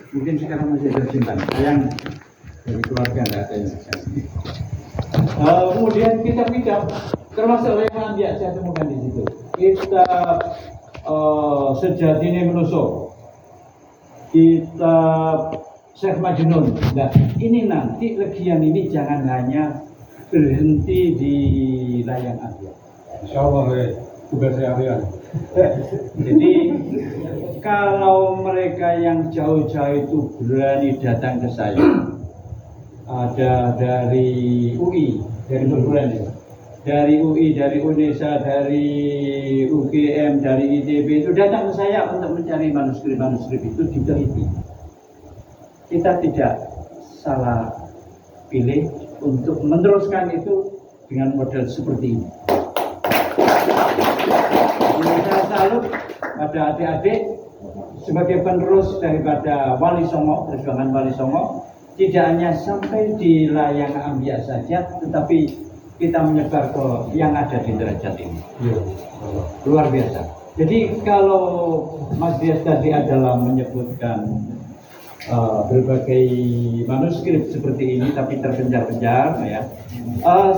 Mungkin sekarang masih tersimpan. Sayang dari keluarga nggak ada yang kemudian kitab-kitab termasuk yang Anbiya saya temukan di situ. Kitab Sejatine Manusa, kitab Syekh Majnun. Nah, ini nanti legian ini jangan hanya berhenti di layang Anbiya. Insyaallah tugas saya. Jadi kalau mereka yang jauh-jauh itu berani datang ke saya, ada dari UI, dari perguruan ya, dari UI, dari UNESA, dari UGM, dari ITB itu datang ke saya untuk mencari manuskrip itu diteliti. Kita tidak salah pilih untuk meneruskan itu dengan model seperti ini. Saya salut pada adik-adik sebagai penerus daripada Wali Songo, perjuangan Wali Songo, tidak hanya sampai di layang Anbiya saja, tetapi kita menyebar ke yang ada di derajat ini. Luar biasa. Jadi kalau Mas Dias tadi adalah menyebutkan berbagai manuskrip seperti ini, tapi terpencar-pencar, ya.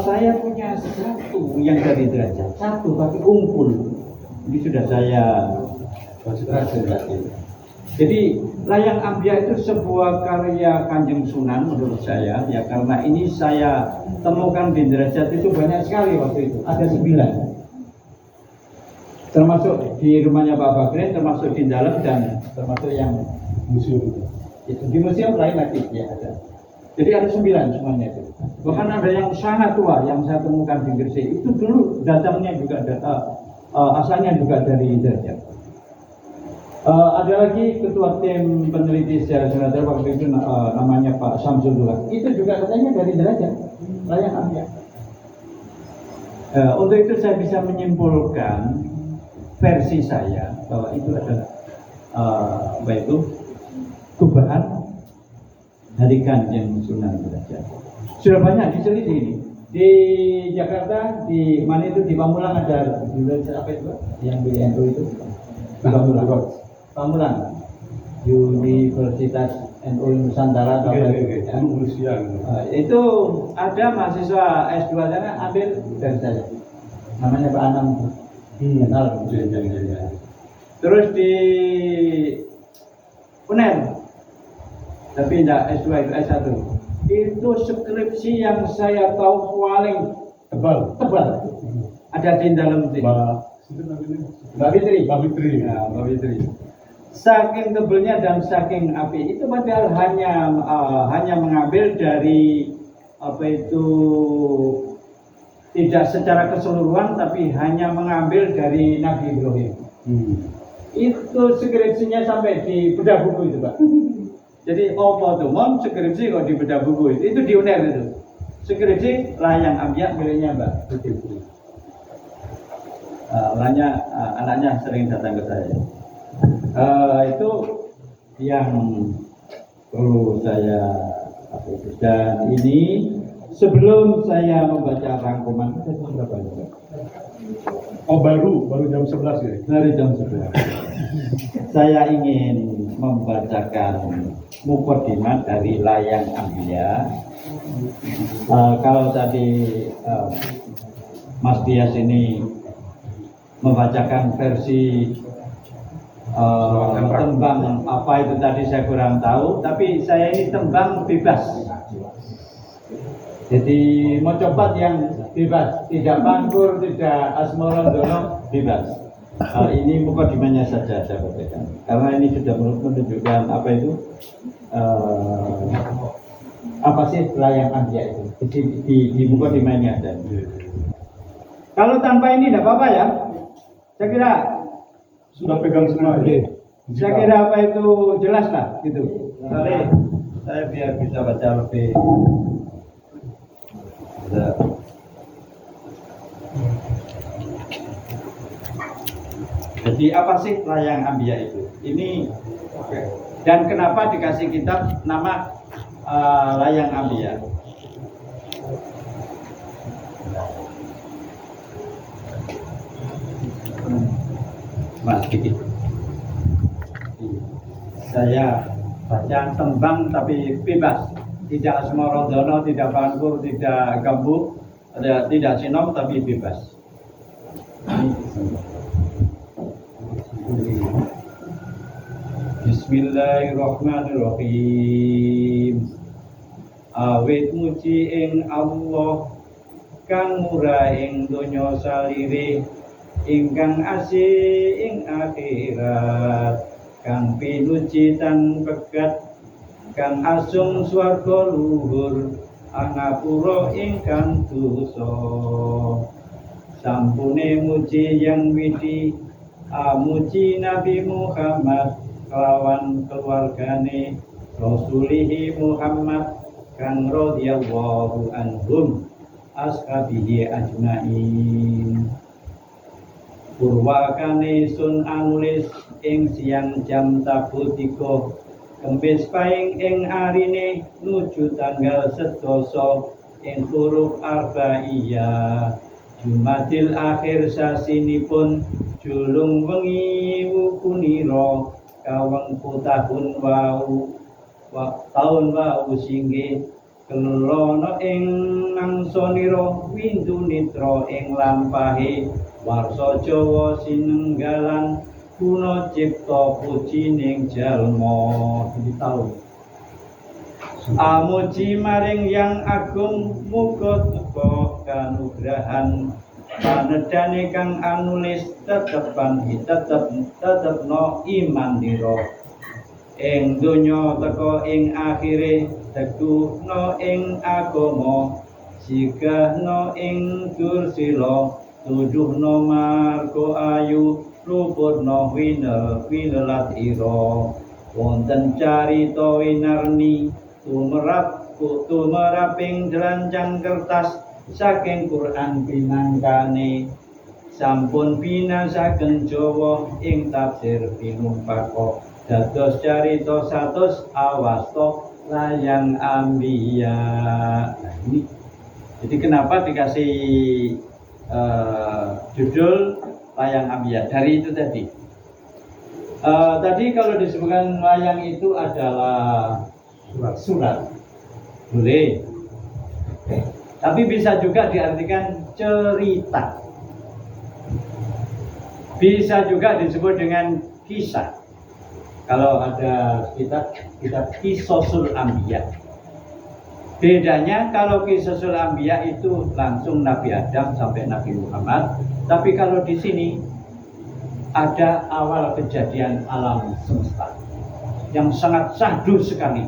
Saya punya satu yang dari derajat, satu tapi unggul. Ini sudah saya jadi layang Anbiya itu sebuah karya Kanjeng Sunan menurut saya, ya, karena ini saya temukan di derajat itu banyak sekali waktu itu, ada 9, termasuk di rumahnya Pak Bakrin, termasuk di dalam dan termasuk yang museum itu. Di museum lain lagi ya ada. Jadi ada 9 semuanya itu. Bahkan ada yang sangat tua yang saya temukan di Gresik itu dulu datangnya juga asalnya juga dari derajat. Ada lagi ketua tim peneliti sejarah Sumatera waktu itu namanya Pak Samsul Dullah. Itu juga katanya dari derajat layang Anbiya. Untuk itu saya bisa menyimpulkan versi saya bahwa itu adalah apa itu gubahan dari Kanjeng Sunan Derajat. Sudah banyak diteliti ini. Di Jakarta, di mana itu di Pamulang ada apa itu yang BNU itu? Pamulang, Universitas NU Nusantara atau itu ada mahasiswa S2 sana ambil dari saya, namanya Pak Anam. Kenal. Terus di UNER, tapi tidak S2 itu S1. Itu skripsi yang saya tahu paling tebal. Ada di dalam sini. Mbak Fitri. Ya, Mbak Fitri. Saking tebelnya dan saking api itu padahal hanya mengambil dari apa itu tidak secara keseluruhan, tapi hanya mengambil dari Nabi Ibrahim. Itu skripsinya sampai di bedah buku itu, Pak. Jadi apa tuh mon skripsi kok di bedah buku itu di UNER itu. Skripsi layang Anbiya miliknya Mbak Fitri. Anaknya sering datang ke saya. Itu yang perlu saya upload. Dan ini sebelum saya membaca rangkuman itu berapa ya? Oh baru jam 11 ya? Dari jam 11. Saya ingin membacakan mukadimah dari layang Anbiya. Kalau tadi Mas Dias ini membacakan versi tembang apa itu tadi saya kurang tahu, tapi saya ini tembang bebas. Jadi mau coba yang bebas, tidak pangkur, tidak asmorondono, bebas. Ini mukadimahnya saja saya bacakan, karena ini sudah menunjukkan apa itu apa sih layang Anbiya itu. Jadi di mukadimahnya ada. Kalau tanpa ini tidak apa-apa ya. Saya kira sudah pegang semua. Saya kira apa itu jelas lah gitu. Kali saya biar bisa baca lebih. Jadi apa sih layang Anbiya itu? Ini dan kenapa dikasih kitab nama layang Anbiya? Mas, saya baca tembang tapi bebas, tidak semorodono, tidak pangkur, tidak gambuk, tidak sinom tapi bebas. Bismillahirrahmanirrahim. Awit muji ing Allah kang murah ing donya salire, ingkang asih ing akhirat, kang pinuji tan pegat, kang asung swarga luhur, angapura ingkang dosa. Sampune muji yang widi, muji Nabi Muhammad kelawan keluargane, Rasulihi Muhammad kang radhiyallahu anhum ashabihi ajmain. Purwakane sun anulis ing siang jam tabuh 3 Kemis paing ing arine nuju tanggal 11 ing huruf arbaiyah Jumadil akhir sasinipun julung wengi wukunira kawengku tahun wau singge kelono ing nangsonira windu nitra ing lampahe warsa Jawa sinenggalan guna cipta pujining jalma. Ini tahu amuji maring yang agung, muga teka kanugrahan panedane kang anulis tetepno iman dira ing donya teka ing akhire teguhno ing agama sigahno ing dursila tuduhno marga ayu lupurno winelat ira wonten carita winarni tumeraping delancang kertas saking Quran pinangkane sampun binasaken Jawa ing tafsir pinumpaka dados carita 100 awasta layang ambiya. Nah, ini jadi kenapa dikasih judul layang ambiya dari itu tadi. Tadi kalau disebutkan layang itu adalah surat, boleh. Tapi bisa juga diartikan cerita. Bisa juga disebut dengan kisah. Kalau ada kitab Qisasul Anbiya. Bedanya kalau Qisasul Anbiya itu langsung Nabi Adam sampai Nabi Muhammad. Tapi kalau di sini ada awal kejadian alam semesta yang sangat syahdu sekali.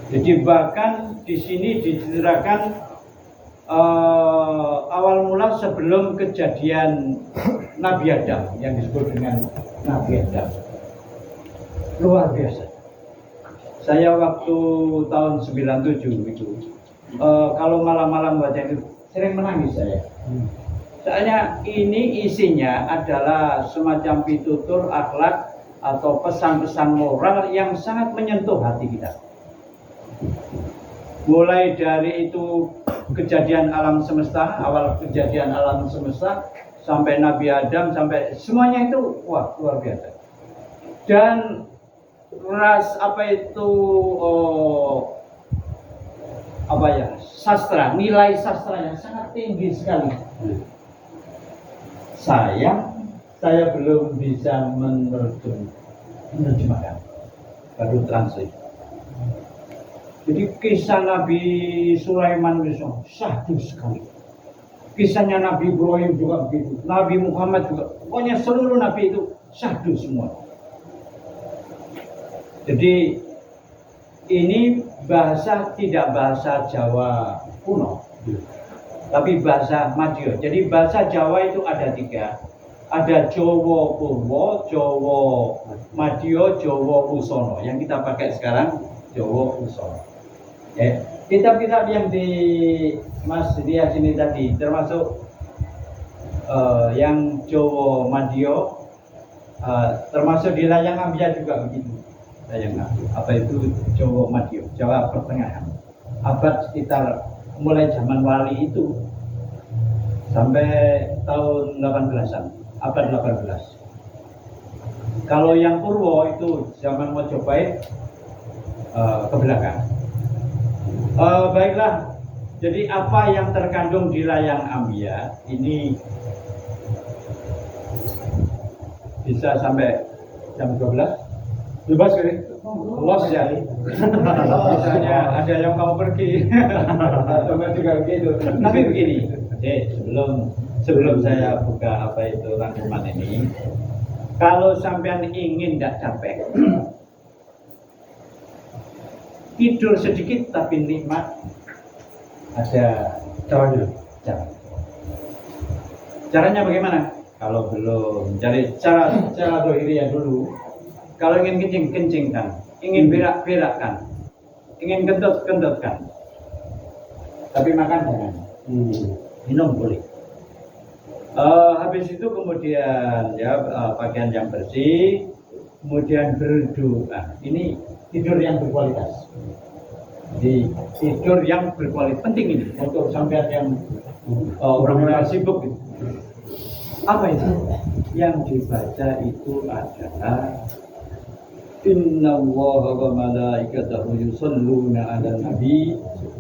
Jadi bahkan di sini diceritakan awal mula sebelum kejadian Nabi Adam yang disebut dengan Nabi Adam. Luar biasa. Saya waktu tahun 97 itu kalau malam-malam baca itu sering menangis saya. Soalnya ini isinya adalah semacam pitutur akhlak atau pesan-pesan moral yang sangat menyentuh hati kita. Mulai dari itu kejadian alam semesta, awal kejadian alam semesta sampai Nabi Adam, sampai semuanya itu wah luar biasa. Dan sastra, nilai sastranya sangat tinggi sekali. Saya belum bisa menerjemahkan, baru translate. Jadi kisah Nabi Sulaiman itu syahdu sekali. Kisahnya Nabi Ibrahim juga begitu, Nabi Muhammad juga. Pokoknya seluruh Nabi itu syahdu semua. Jadi ini bahasa tidak bahasa Jawa kuno, tapi bahasa Madya. Jadi bahasa Jawa itu ada 3. Ada Jawa Purwo, Jawa Madya, Jawa Usono. Yang kita pakai sekarang Jawa Usono. Kitab-kitab yang di Mas Dia sini tadi termasuk yang Jawa Madya, termasuk di layang ambiya juga begitu. Layang ambiya, apa itu Jawa Madya, Jawa Pertengahan. Abad sekitar mulai zaman wali itu sampai tahun 18-an, abad 18. Kalau yang Purwo itu zaman Mojopahit ke belakang. Baiklah, jadi apa yang terkandung di layang ambia ini bisa sampai jam 12? Bebas kali. Los ya. Misalnya ada yang mau pergi, teman juga begitu. Tapi begini, sebelum saya buka apa itu rangkuman ini, kalau sampean ingin tidak capek, tidur sedikit tapi nikmat, ada Caranya. caranya bagaimana? Kalau belum cari cara dohiriyah dulu. Kalau ingin kencing-kencingkan, ingin berak-berakkan, ingin kentut-kentutkan. Tapi makan jangan. Minum boleh. Habis itu kemudian ya pakaian yang bersih, kemudian berdoa. Ini tidur yang berkualitas. Jadi tidur yang berkualitas penting ini untuk sampean yang orang-orang sibuk. Gitu. Apa itu? Yang dibaca itu adalah Inna Allaha wa malaikatahu yusalluna 'alan nabi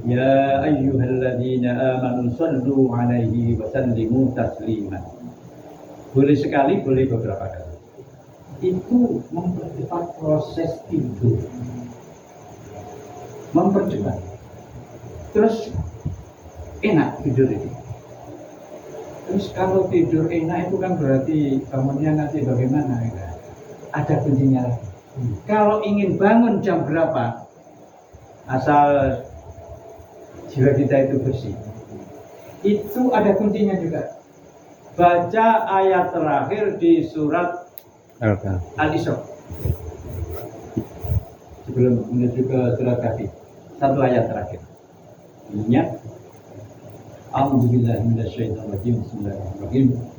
ya ayyuhalladzina amanu sallu 'alaihi wa sallimu taslima. Boleh sekali, boleh beberapa kali. Itu mempercepat proses tidur. Mempercepat. Terus enak tidur ini. Terus kalau tidur enak itu kan berarti bangunnya nanti bagaimana? Ada kuncinya lagi. Kalau ingin bangun jam berapa, asal jiwa kita itu bersih, itu ada kuncinya juga. Baca ayat terakhir di surat Al-Isra sebelum menuju ke surat Kahfi, satu ayat terakhir. Ingat, A'udzubillahi minasyaitonirrajim. Bismillahirrahmanirrahim.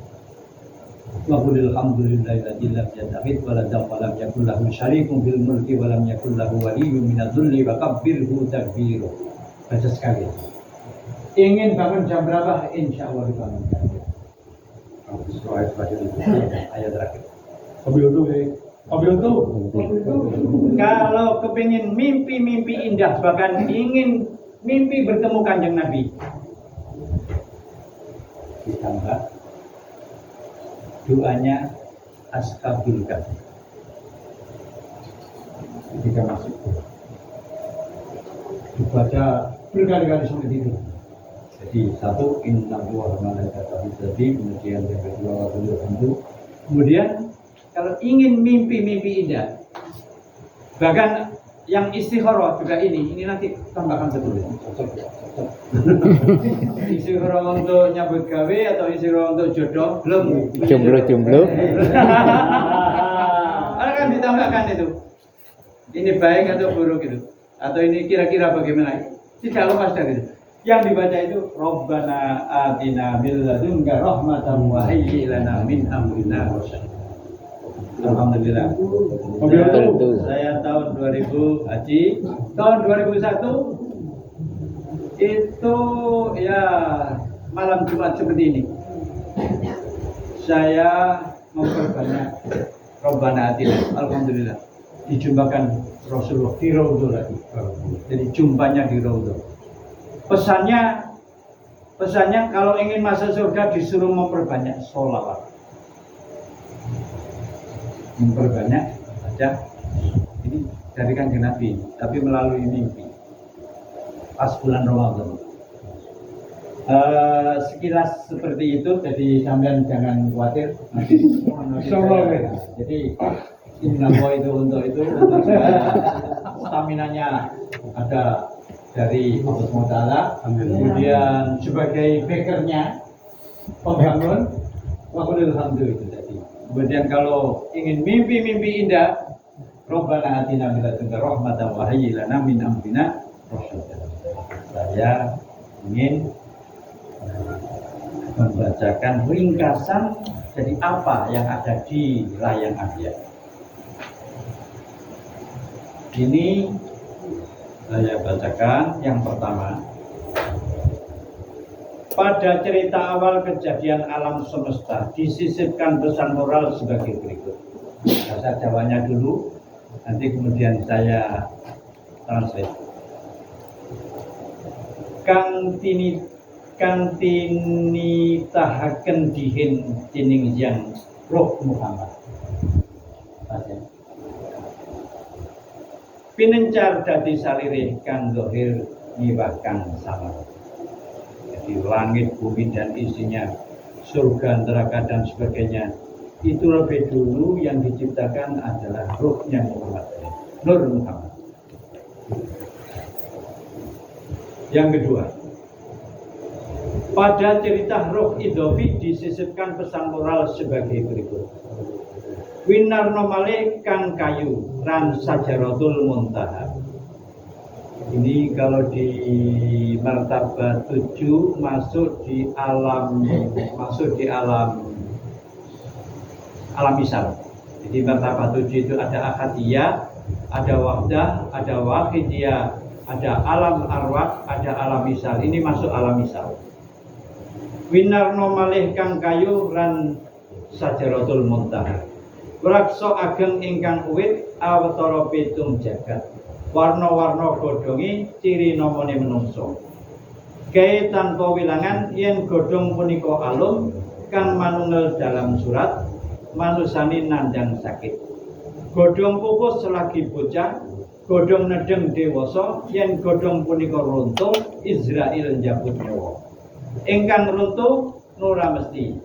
Wa qulil hamdulillahi lam yattakhidh waladan wa lam yakul lahu syarikun fil mulki wa lam yakul lahu waliyyun minadh-dhulli wa kabbirhu takbira. Baca sekali. Ingin bangun jam berapa? Insyaallah dibangunkan. Ayat terakhir. Kalau kepingin mimpi-mimpi indah, bahkan ingin mimpi bertemu Kanjeng Nabi, ditambah doanya Ashabul Kahfi ketika masuk dibaca berkali-kali sampai tidur. Jadi satu, Inna Allaha wa malaikatahu yusalluna, kemudian yang kedua wa qulil hamdu. Kemudian kalau ingin mimpi-mimpi indah, bahkan yang istikharah juga ini nanti tambahkan betul. Istikharah untuk nyambut gawe atau istikharah untuk jodoh belum? Jomblo. Kan ditambahkan itu. Ini baik atau buruk itu, atau ini kira-kira bagaimana? Tidak lepas dari itu. Yang dibaca itu Rabbana atina min ladunka rahmatan wa hayyi lana min amrina rasyada. Alhamdulillah. Saya tahun 2000 haji, tahun 2001 itu ya malam Jumat seperti ini. Saya memperbanyak Rabbana atina. Alhamdulillah. Dijumpakan Rasulullah di Raudhah lagi. Jadi jumpanya di Raudhah. Pesannya kalau ingin masuk surga disuruh memperbanyak sholawat. Memperbanyak baca ini dari Kanjeng Nabi, tapi melalui mimpi pas bulan Ramadan. Sekilas seperti itu, jadi sampean jangan khawatir. Jadi Insyaallah itu untuk stamina-nya ada dari Allah SWT. Kemudian sebagai bakernya pembangun waqulil hamdu itu tadi. Kemudian kalau ingin mimpi-mimpi indah, Rabbana atina min ladunka rahmatan wa hayyi lana min amrina rasyada. Saya ingin membacakan ringkasan jadi apa yang ada di layang ambia. Ini saya bacakan yang pertama. Pada cerita awal kejadian alam semesta disisipkan pesan moral sebagai berikut. bahasa Jawanya dulu, nanti kemudian saya translate. Kang tinitahaken dihin dening yang Roh Muhammad. Pinencar dadi salire kang zahir miwah kang sama. Jadi langit, bumi dan isinya, surga, neraka dan sebagainya, itu lebih dulu yang diciptakan adalah ruhnya Muhammad, Nur Muhammad. Yang kedua, pada cerita roh idofi disisipkan pesan moral sebagai berikut. Winarno male kang kayu ran sajaratul muntaha. Ini kalau di martabat 7 masuk di alam misal. Jadi martabat 7 itu ada akadiyah, ada wahdah, ada wahidiyah, ada alam arwah, ada alam misal. Ini masuk alam misal. Winarno malih kang kayu ran sajaratul muntaha. Raksa ageng ingkang uwit awetara pitung jagat. Warna-warna godhonge ciri namane menungso. Gawe tanpa wilangan yen godhong punika alum kang manunggal dalam surat manusani nandang sakit. Godhong pupus selagi bocah, godhong nedeng dewasa yen godhong punika runtuh Israel njabut nyawa. Ingkang runtuh nura mesti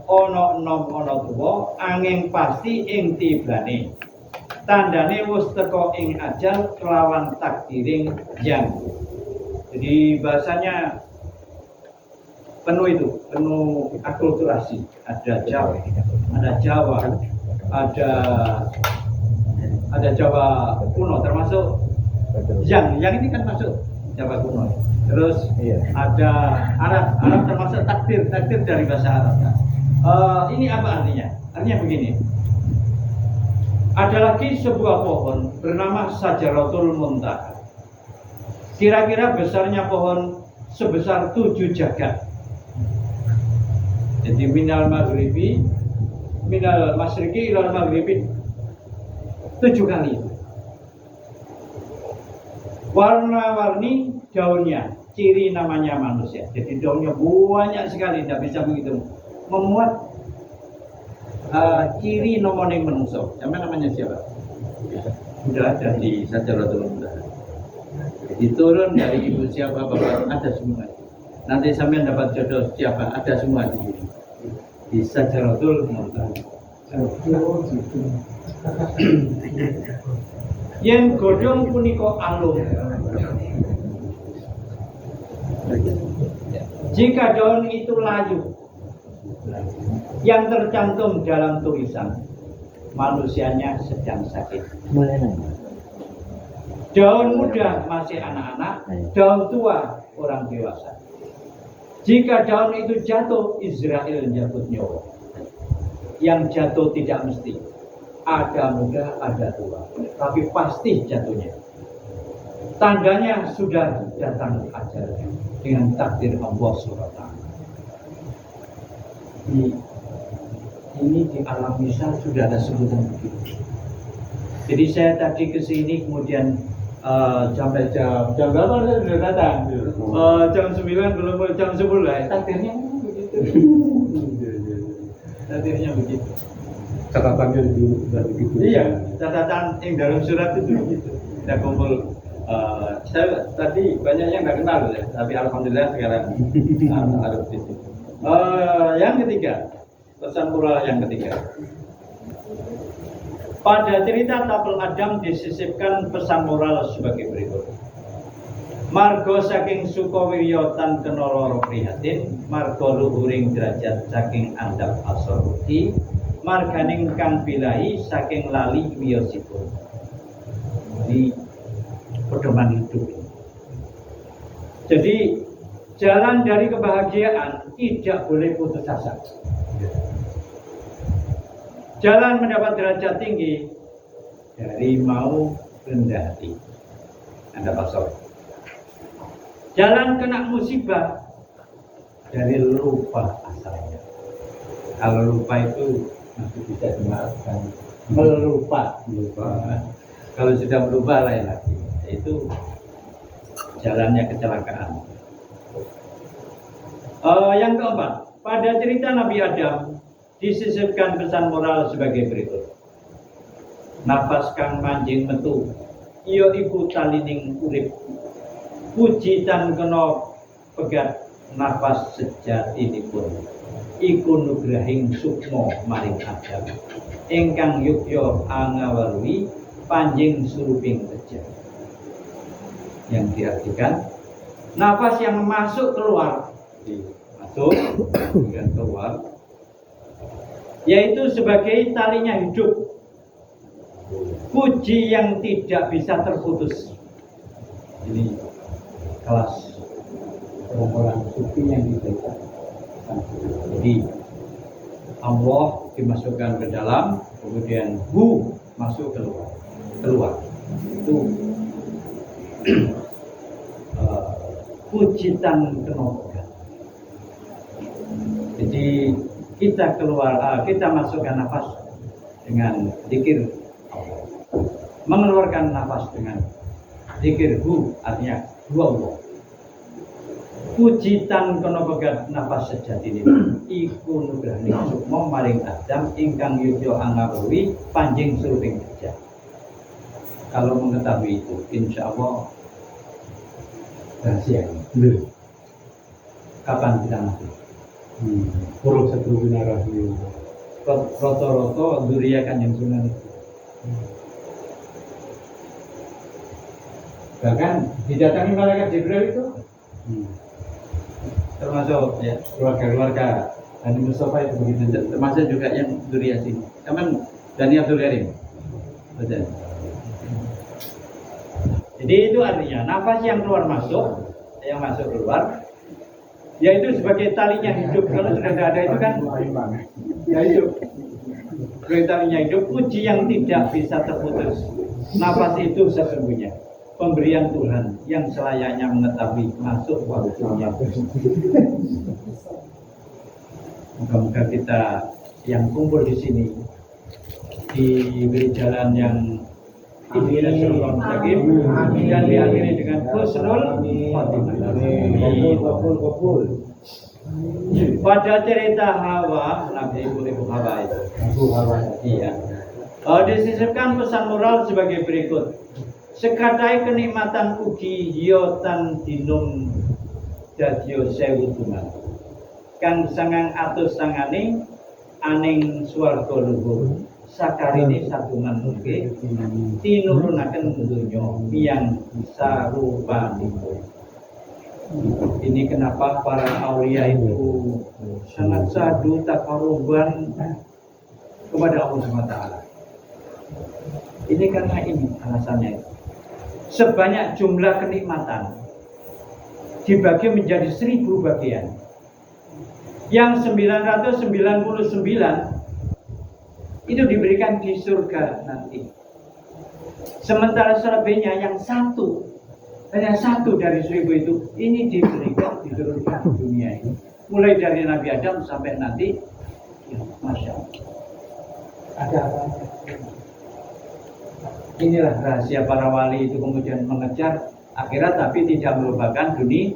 ana enom ana tuwa angin pasti ing tiblane. Tandane wis teka ing ajal kelawan takdiring yang. Jadi bahasanya penuh akulturasi. Ada Jawa, ada Jawa kuno termasuk yang ini kan masuk Jawa kuno. Terus ada Arab termasuk takdir dari bahasa Arab. Ini apa artinya? Artinya begini. Ada lagi sebuah pohon bernama Sajaratul Muntaha. Kira-kira besarnya pohon sebesar 7 jagat. Jadi minal masyriqi ilal maghribi 7 kali. Warna-warni daunnya, ciri namanya manusia. Jadi daunnya banyak sekali, tidak bisa menghitung. Memuat ciri nomone menungso. Namanya siapa? Sudah ada di Sajaratul Muntaha. Jadi turun dari ibu siapa, bapak ada semua. Nanti sampai dapat jodoh siapa, ada semua di sini. Di Sajaratul Muntaha. Yen godhong punika alum. Jika daun itu layu, yang tercantum dalam tulisan, manusianya sedang sakit. Daun muda masih anak-anak, daun tua orang dewasa. Jika daun itu jatuh, Israel jatuh nyawa. Yang jatuh tidak mesti. Ada muda, ada tua, tapi pasti jatuhnya. Tandanya sudah datang ajalnya dengan takdir Allah SWT. Ini di alam misal sudah ada sebutan begitu. Jadi saya tadi ke sini kemudian sampai jam berapa saya sudah datang? Jam 9 belum, jam 10 lah. Takdirnya begitu. Takdirnya begitu. Catatannya dulu sudah begitu. Iya, catatan yang dalam surat itu begitu. Kita kumpul. Saya tadi banyak yang nggak kenal ya, tapi alhamdulillah sekarang ada itu. Yang ketiga, pesan moral yang ketiga. Pada cerita Tabel Adam disisipkan pesan moral sebagai berikut. Margo saking sukawirya tan kena lara prihatin, margo luhuring derajat saking andhap asaruti, marganing kang bilahi saking lali wiyosipun. Ini pedoman hidup. Jadi jalan dari kebahagiaan tidak boleh putus asa. Jalan mendapat derajat tinggi dari mau rendah hati. Anda pasal. Jalan kena musibah dari lupa asalnya. Kalau lupa itu masih bisa dimaafkan. melupa. Lupa. Kalau sudah melupa lain lagi. Itu jalannya kecelakaan. Yang keempat, pada cerita Nabi Adam disisipkan pesan moral sebagai berikut. Nafas kang manjing metu, iya iku talining urip. Puji tan kena pegat nafas sejatinipun. Iku nugrahing sukma maring Adam. Ingkang yukya angawalui panjing suruping kejah. Yang diartikan nafas yang masuk keluar, masuk dan keluar, yaitu sebagai talinya hidup, puji yang tidak bisa terputus. Ini kelas orang sufi yang diberikan. Jadi Allah dimasukkan ke dalam, kemudian hu masuk keluar. Itu pujitan kenopokan. Jadi kita keluar, kita masukkan nafas dengan zikir, mengeluarkan nafas dengan zikir hu, artinya dua Allah. Pujitan kenopokan nafas sejati ini iku nugrahing sukma maring Adam ingkang yukya angawi panjing suruping kejah. Kalau mengetahui itu, insya Allah rahasia ini. Kapan kita mati? Kurang satu binarasi. Roto-roto duriya Kanjeng Sunan. Bahkan didatangi malaikat Jibril itu, termasuk ya keluarga Nabi Mustafa itu begitu, termasuk juga yang duriya sini. Kaman Dani Abdul Karim. Betul. Jadi itu artinya nafas yang keluar masuk, yang masuk keluar, yaitu sebagai talinya hidup. Kalau sudah tidak ada itu kan, ya hidup. Sebagai talinya hidup, puji yang tidak bisa terputus. Nafas itu sesungguhnya pemberian Tuhan yang selayaknya mengetahui masuk waktunya. Moga-moga kita yang kumpul di sini diberi jalan yang dan diakhiri dengan husnul khotimah. Pada cerita Hawa, Nabi Ibu Hawa itu, iya, disisipkan pesan moral sebagai berikut. Sekadai kenikmatan ugi yotan dinum dadya sewu tuman. Kang sangang atus sangane aning swarga luhur. Sakarine satungan mugi tinurunaken donya yang sarupanipun. Ini kenapa para aulia itu sangat sadu takaruban kepada Allah SWT. Ini karena ini alasannya. Sebanyak jumlah kenikmatan dibagi menjadi 1000 bagian. Yang 999 itu diberikan di surga nanti. Sementara selebihnya yang hanya satu dari 1000 itu, ini diturunkan di dunia ini. Mulai dari Nabi Adam sampai nanti, ya, Masya Allah. Ada apa? Inilah rahasia para wali itu kemudian mengejar akhirat tapi tidak melupakan dunia.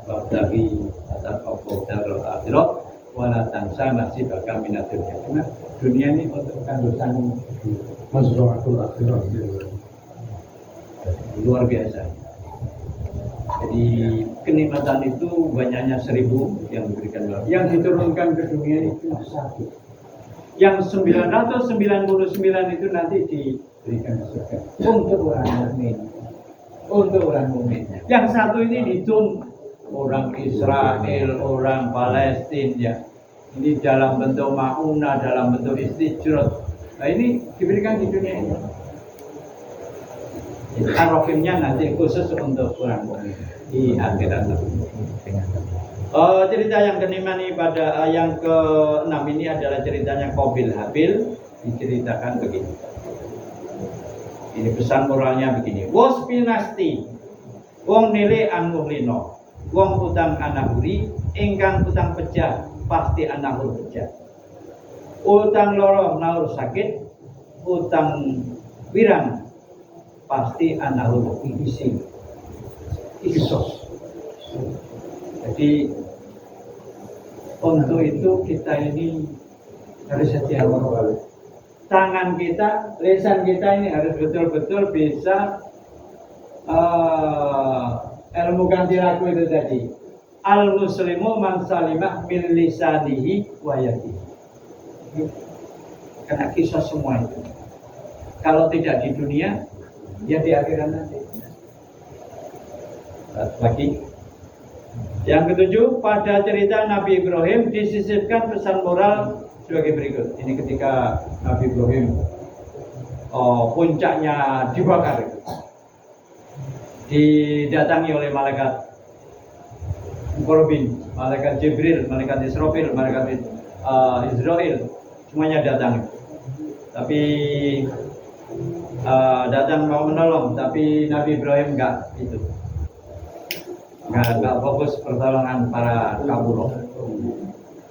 Wabtaghi ataqabbu darul akhirat wala tansa nasibaka minad dunya. Karena dunia ini untuk kandusan Mazra'atul akhirat. luar biasa. Jadi kenikmatan itu banyaknya 1000 yang diberikan Allah. Yang diturunkan ke dunia itu satu. Yang 999 itu nanti diberikan ke surga untuk orang mukmin. Untuk orang mukmin. Yang satu ini dihitung orang Israel, orang Palestina ya. Ini dalam bentuk mauna, dalam bentuk istijrat. Nah ini diberikan di dunia ini. Arofimnya nanti khusus untuk orang mukmin di akhirat. Cerita yang kelima nih pada yang ke-6 ini adalah ceritanya Qabil Habil. Diceritakan begini. Ini pesan moralnya begini. Wos pinasti wong nile anu lino, wong utang anahuri, ingkang utang pecah pasti anahur pecah. Utang loro naur sakit, utang wirang pasti anahul isos. Jadi untuk itu kita ini harus hati-hati. Tangan kita, lisan kita ini harus betul-betul bisa ilmu ganti lagu itu tadi. Al muslimu man salimah min lisanihi wa yadihi. Karena kisah semua itu. Kalau tidak di dunia, ya di akhirat nanti. Lagi. Yang ketujuh, pada cerita Nabi Ibrahim disisipkan pesan moral sebagai berikut. Ini ketika Nabi Ibrahim puncaknya dibakar, didatangi oleh malaikat Mukarrabin, malaikat Jibril, malaikat Israfil, malaikat Israel, semuanya datang. Tapi datang mau menolong, tapi Nabi Ibrahim enggak fokus pertolongan para kawula.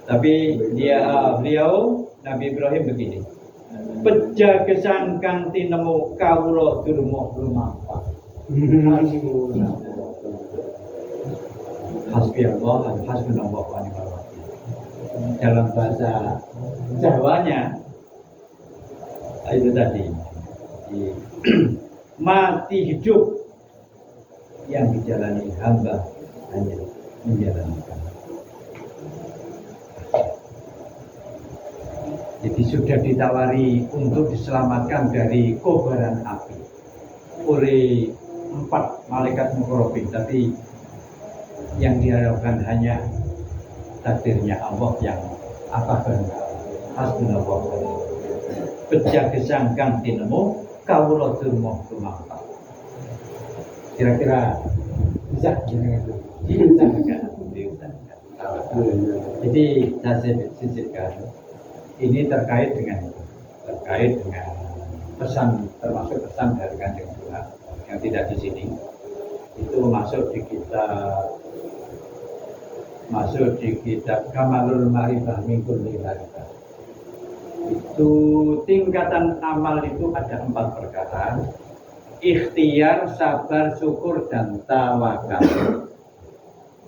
Tapi beliau Nabi Ibrahim begini. Peja gesangkan tinemu kawula durmo lumampah. Hasbiyallah wa hasbunallah wa ni'mal wakil. Dalam bahasa Jawanya itu tadi mati hidup yang dijalani hamba hanya menjalankan. Jadi sudah ditawari untuk diselamatkan dari kobaran api oleh 4 malaikat mukarrabin, tapi yang diharapkan hanya takdirnya Allah yang apa hasbunallah. Beja gesangkan tinemu kawula durma lumampah. Kira-kira bisa jadi saya sisipkan ini terkait dengan pesan, termasuk pesan dari Kanjeng Tuhan yang tidak di sini. Itu masuk di kitab Kamalul Ma'rifah min kulli harifah. Itu tingkatan amal itu ada 4 perkara: ikhtiar, sabar, syukur, dan tawakal.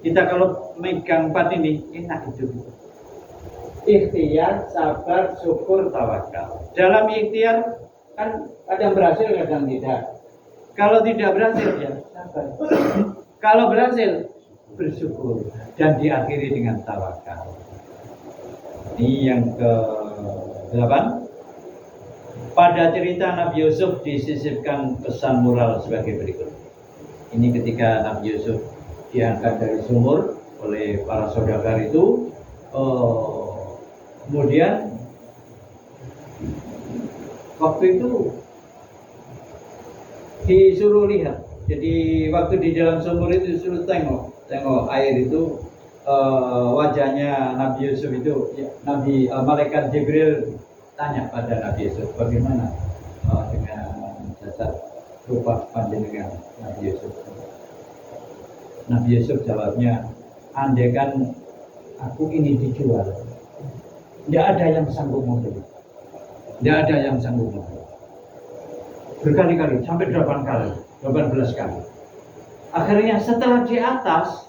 Kita kalau megang 4 ini enak hidup. Ikhtiar, sabar, syukur, tawakal. Dalam ikhtiar kan kadang berhasil, kadang tidak. Kalau tidak berhasil ya sabar. Kalau berhasil bersyukur dan diakhiri dengan tawakal. Ini yang ke-8. Pada cerita Nabi Yusuf disisipkan pesan moral sebagai berikut. Ini ketika Nabi Yusuf diangkat dari sumur oleh para saudagar itu, kemudian waktu itu disuruh lihat. Jadi waktu di dalam sumur itu disuruh tengok air itu, wajahnya Nabi Yusuf itu, malaikat Jibril tanya pada Nabi Yusuf, bagaimana dengan jasad rupa panjenengan Nabi Yusuf. Nabi Yusuf jawabnya, andaikan aku ini dijual, tidak ada yang sanggup membeli, tidak ada yang sanggup membeli. Berkali-kali, sampai 18 kali. Akhirnya setelah di atas,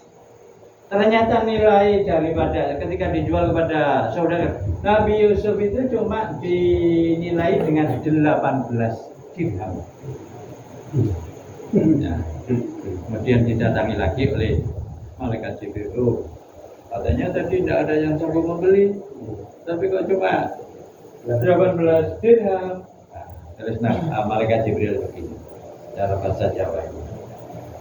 ternyata nilai daripada ketika dijual kepada saudara Nabi Yusuf itu cuma dinilai dengan 18 dirham. Nah, kemudian didatangi lagi oleh malaikat Jibril. Katanya tadi tidak ada yang sanggup membeli, tapi kok cuma 18 dirham. Terus malaikat Jibril begini dalam bahasa Jawa ini.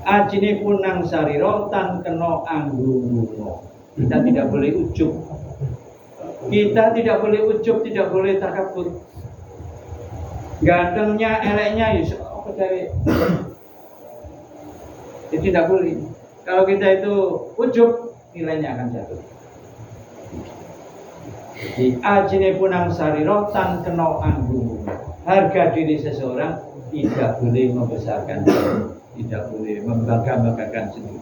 Ajine punang sariro tan kena anggungo. Kita tidak boleh ujub. Kita tidak boleh ujub, tidak boleh takabur. Gantengnya, eleknya, ya apa dari? Jadi tidak boleh. Kalau kita itu ujub, nilainya akan jatuh. Jadi ajine punang sariro tan kena anggungo. Harga diri seseorang tidak boleh membesarkan diri, tidak boleh membangga-banggakan sendiri.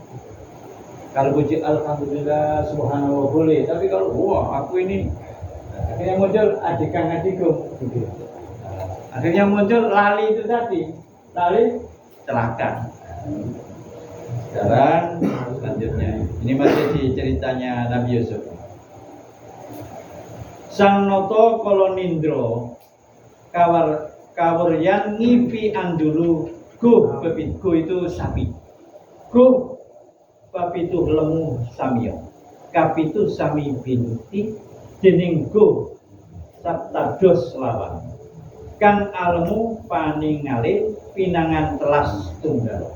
Kalau puji alhamdulillah subhanallah boleh, tapi kalau wah aku ini akhirnya model adikan adikum gitu. Akhirnya muncul lali itu tadi, lali celaka. Sekarang selanjutnya, ini masih di ceritanya Nabi Yusuf. Sang noto kolonindro kawuryan ngipi andulu guh bebit guh itu sapi, guh babi itu lemu samio, kapi itu sami binti dening guh sabtados lawan kang almu paningale pinangan telas tunggal.